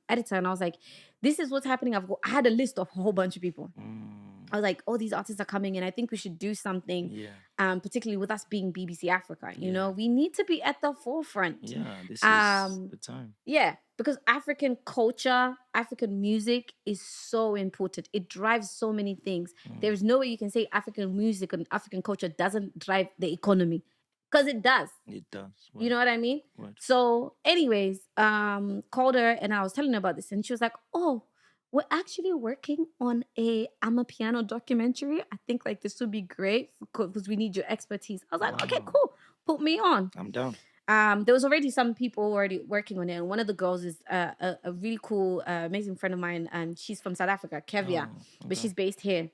editor and I was like, this is what's happening. I had a list of a whole bunch of people. I was like, oh, these artists are coming and I think we should do something, particularly with us being BBC Africa. You know, we need to be at the forefront. Yeah, this is the time. Yeah, because African culture, African music is so important. It drives so many things. There's no way you can say African music and African culture doesn't drive the economy. Because it does. It does. You know what I mean? What? So anyways, called her and I was telling her about this and she was like, oh, we're actually working on a Amapiano documentary. I think like this would be great because we need your expertise. I was like, okay, cool. put me on. I'm down. There was already some people already working on it, and one of the girls is a really cool, amazing friend of mine, and she's from South Africa, Kevia, but she's based here.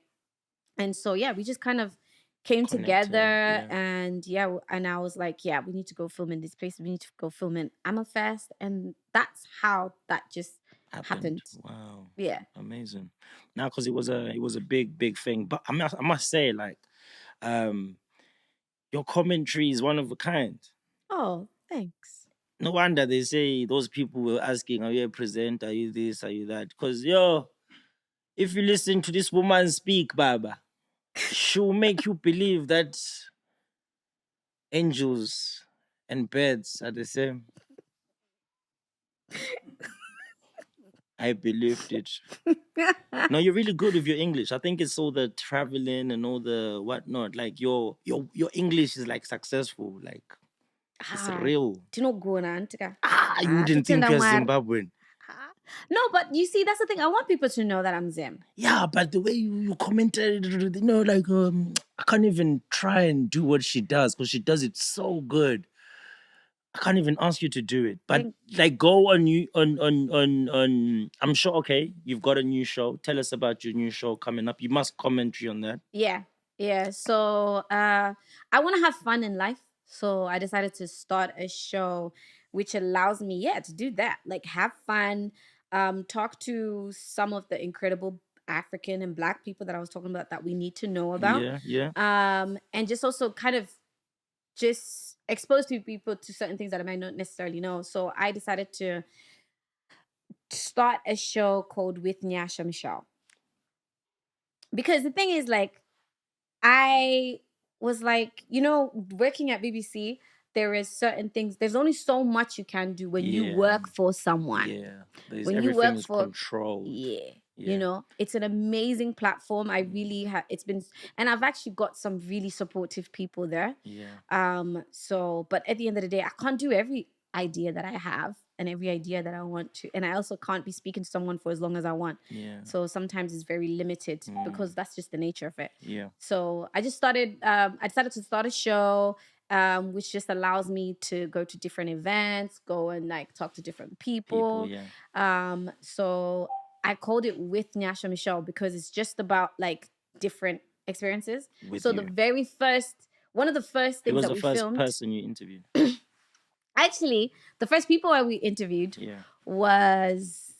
And so yeah, we just kind of came together, and and I was like, yeah, we need to go film in this place. We need to go film in Amafest, and that's how that just happened. Wow. Yeah. Amazing. Now, because it was a big thing, but I must say, like, your commentary is one of a kind. Oh, thanks. No wonder they say those people were asking, are you a presenter? Are you this? Are you that? Because, if you listen to this woman speak, Baba, she'll make you believe that angels and birds are the same. I believed it. No, you're really good with your English. I think it's all the traveling and all the whatnot. Like your English is like successful. Like it's real. Do you know Gona? You wouldn't think you're Zimbabwean. No, but you see, that's the thing. I want people to know that I'm Zim. Yeah, but the way you commented, like I can't even try and do what she does because she does it so good. I can't even ask you to do it. But like go on I'm sure you've got a new show. Tell us about your new show coming up. You must commentary on that. Yeah. So I want to have fun in life. So I decided to start a show which allows me, to do that. Like have fun, talk to some of the incredible African and Black people that I was talking about that we need to know about. Yeah. And just also kind of just expose to people to certain things that I might not necessarily know. So I decided to start a show called With NYASHA Michelle. Because the thing is, like, I was like, working at BBC, there is certain things. There's only so much you can do when you work for someone. Yeah, when you work for controlled. Yeah. It's an amazing platform. I really have. It's been, and I've actually got some really supportive people there. So, but at the end of the day, I can't do every idea that I have and every idea that I want to, and I also can't be speaking to someone for as long as I want. So sometimes it's very limited because that's just the nature of it. So I just started. I decided to start a show. Which just allows me to go to different events, go and like talk to different people. So I called it With NYASHA Michelle because it's just about like different experiences. The very first, one of the first things that we filmed. Who was the first person you interviewed? Actually, the first people that we interviewed was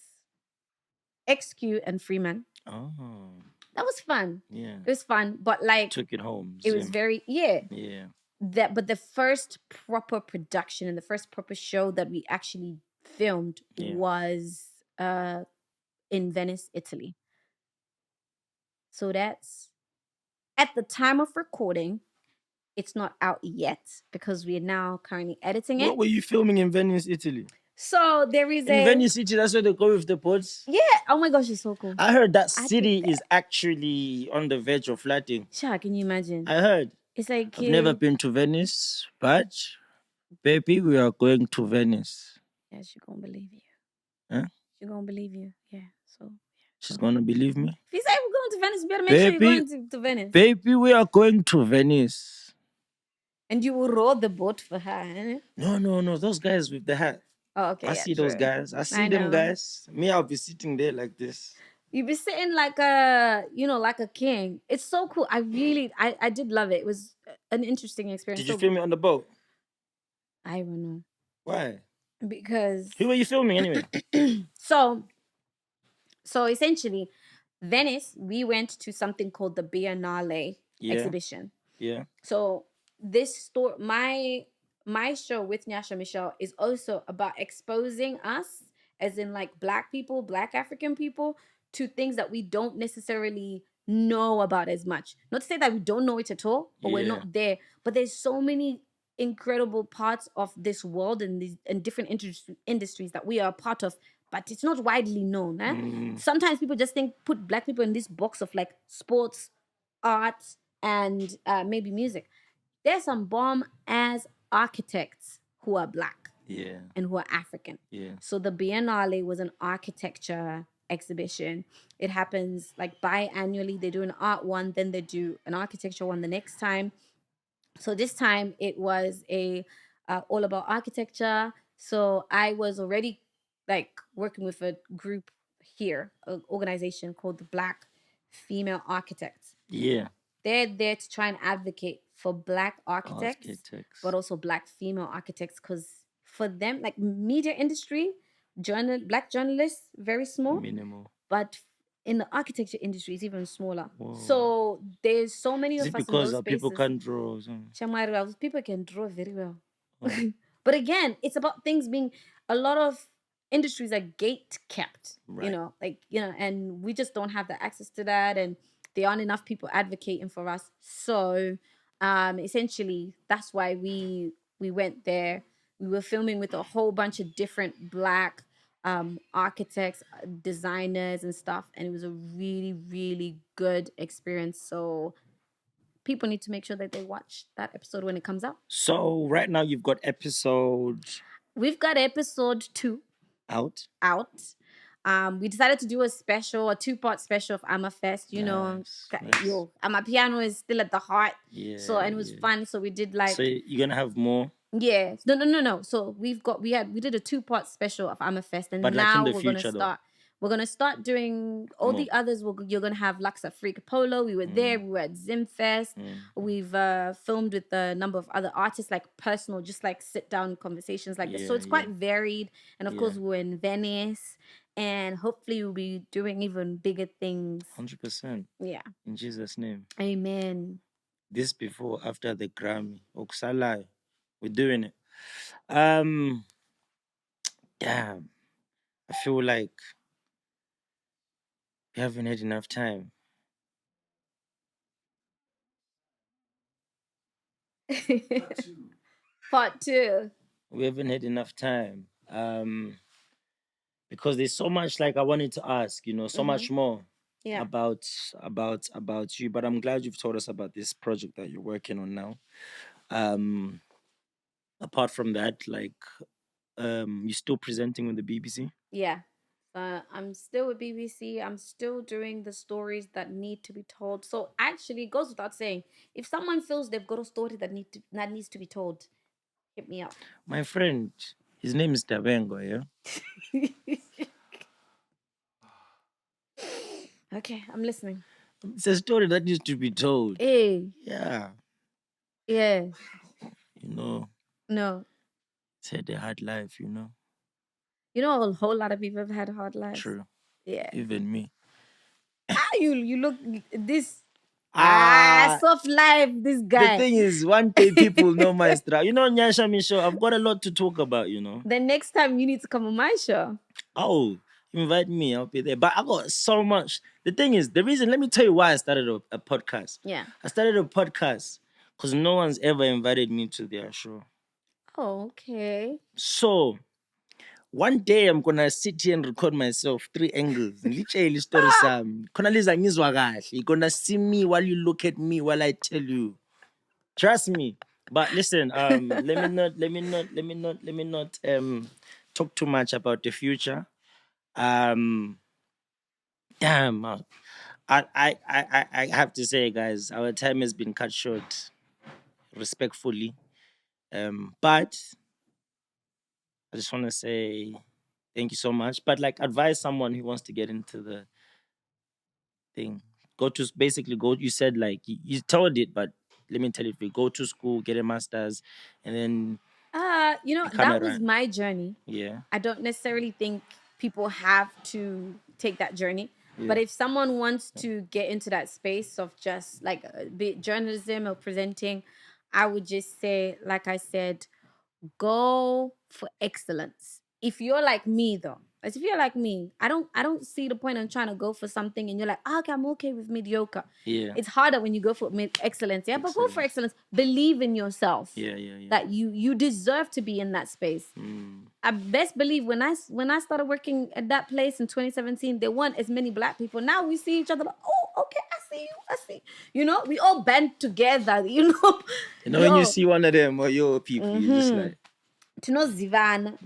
XQ and Freeman. Oh. That was fun. Yeah. It was fun, but like took it home. It was very Yeah. But the first proper production and the first proper show that we actually filmed was in Venice, Italy. So that's at the time of recording, it's not out yet because we are now currently editing it. What were you filming in Venice, Italy? So there is in Venice City, that's where they go with the boats. Yeah. Oh my gosh, it's so cool. I heard that city is actually on the verge of flooding. Sure, can you imagine? I heard. It's like I've never been to Venice, but baby, we are going to Venice. Yeah, she's gonna believe you. Huh? She's gonna believe you. Yeah. So she's gonna believe me. If you say we're going to Venice, you better make sure you're going to Venice. Baby, we are going to Venice. And you will row the boat for her, eh? No. Those guys with the hat. Oh, okay. I see those guys. I see them guys. Me, I'll be sitting there like this. You'll be sitting like a, like a king. It's so cool. I did love it. It was an interesting experience. Did you film it on the boat? I don't know. Why? Because... Who were you filming anyway? So essentially, Venice, we went to something called the Biennale exhibition. Yeah. So this store, my show With NYASHA Michelle is also about exposing us, as in like Black people, Black African people, to things that we don't necessarily know about as much. Not to say that we don't know it at all, or we're not there, but there's so many incredible parts of this world and different industries that we are a part of, but it's not widely known. Sometimes people just put Black people in this box of like sports, arts, and maybe music. There's some bomb-ass architects who are Black and who are African. So the Biennale was an architecture exhibition. It happens like biannually. They do an art one, then they do an architecture one the next time. So this time it was a all about architecture. So I was already like working with a group here, an organization called the Black Female Architects. Yeah. They're there to try and advocate for Black architects, but also Black female architects, because for them, like media industry, Black journalists, very small. Minimal. But in the architecture industry, it's even smaller. Whoa. So there's so many Is of it us because in those people spaces. can't draw or something? Shamari, people can draw very well. Oh. But again, it's about things being, a lot of industries are gate kept, Right. and we just don't have the access to that, and there aren't enough people advocating for us. So essentially that's why we went there. We were filming with a whole bunch of different Black architects, designers and stuff, and it was a really, really good experience. So people need to make sure that they watch that episode when it comes out. So right now We've got episode 2 out. We decided to do a 2-part special of AmaFest. Nice. Amapiano is still at the heart. Yeah. So, and it was fun. So we did like. So you're gonna have more? Yeah. No. So we did a 2-part special of AmaFest, and but now like we're gonna start. We're gonna start doing all the others. You're gonna have Luxa Freak Polo. We were there. We were at Zimfest. We've filmed with a number of other artists, like personal, just like sit down conversations like this. So it's quite varied. And of course, we're in Venice, and hopefully we'll be doing even bigger things. 100%. Yeah. In Jesus' name. Amen. This before, after the Grammy, Oxalai, we're doing it. Damn, I feel like we haven't had enough time. Part 2. We haven't had enough time. Because there's so much like I wanted to ask, so much more about you. But I'm glad you've told us about this project that you're working on now. Apart from that, like, you're still presenting with the BBC? Yeah. I'm still with BBC. I'm still doing the stories that need to be told. So actually, it goes without saying, if someone feels they've got a story that needs to be told, hit me up. My friend, his name is Tabengo, yeah? Okay, I'm listening. It's a story that needs to be told. Hey. Yeah. Yeah. No. It's had a hard life, a whole lot of people have had hard lives. True. Yeah. Even me. You look this soft life, this guy. The thing is, one day people know my struggle. NYASHA show, I've got a lot to talk about, The next time you need to come on my show. Oh, invite me, I'll be there. But I got so much. The thing is, let me tell you why I started a podcast. Yeah. I started a podcast because no one's ever invited me to their show. Oh, okay. So, one day I'm gonna sit here and record myself 3 angles. Literally story Sam. You're gonna see me while you look at me while I tell you. Trust me. But listen, let me not talk too much about the future. Damn. I have to say, guys, our time has been cut short, respectfully. But I just want to say thank you so much. But like, advise someone who wants to get into the thing. You said like, you told it, but let me tell you, if you go to school, get a master's, and then... that was my journey. Yeah. I don't necessarily think people have to take that journey. Yeah. But if someone wants to get into that space of just like be it journalism or presenting, I would just say, like I said, go for excellence. If you're like me though, if you're like me, I don't see the point in trying to go for something and you're like, okay, I'm okay with mediocre. Yeah. It's harder when you go for excellence. Yeah, but go for excellence. Believe in yourself. Yeah. That you deserve to be in that space. I best believe when I started working at that place in 2017, there weren't as many Black people. Now we see each other like, oh, okay, I see you. We all band together, when you see one of them or your people, you're just like... to know Zivan,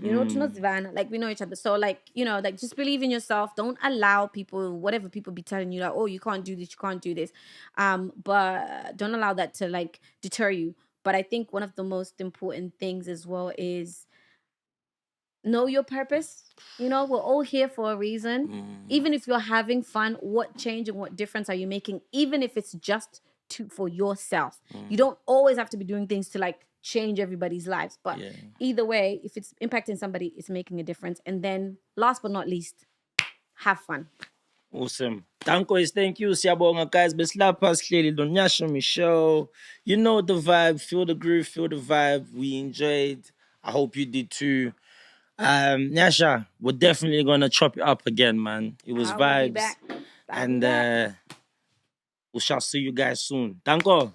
like we know each other. So like, like just believe in yourself. Don't allow people, whatever people be telling you, like, oh, you can't do this, you can't do this. But don't allow that to like deter you. But I think one of the most important things as well is know your purpose. You know, we're all here for a reason. Even if you're having fun, what change and what difference are you making? Even if it's just for yourself. You don't always have to be doing things to like change everybody's lives. But either way, if it's impacting somebody, it's making a difference. And then last but not least, have fun. Awesome. Danko is thank you. Siyabonga guys. Beslapha sihleli lo NYASHA show. You know the vibe. Feel the groove. Feel the vibe. We enjoyed. I hope you did too. NYASHA, we're definitely gonna chop it up again, man. It was vibes. And we shall see you guys soon. Danko.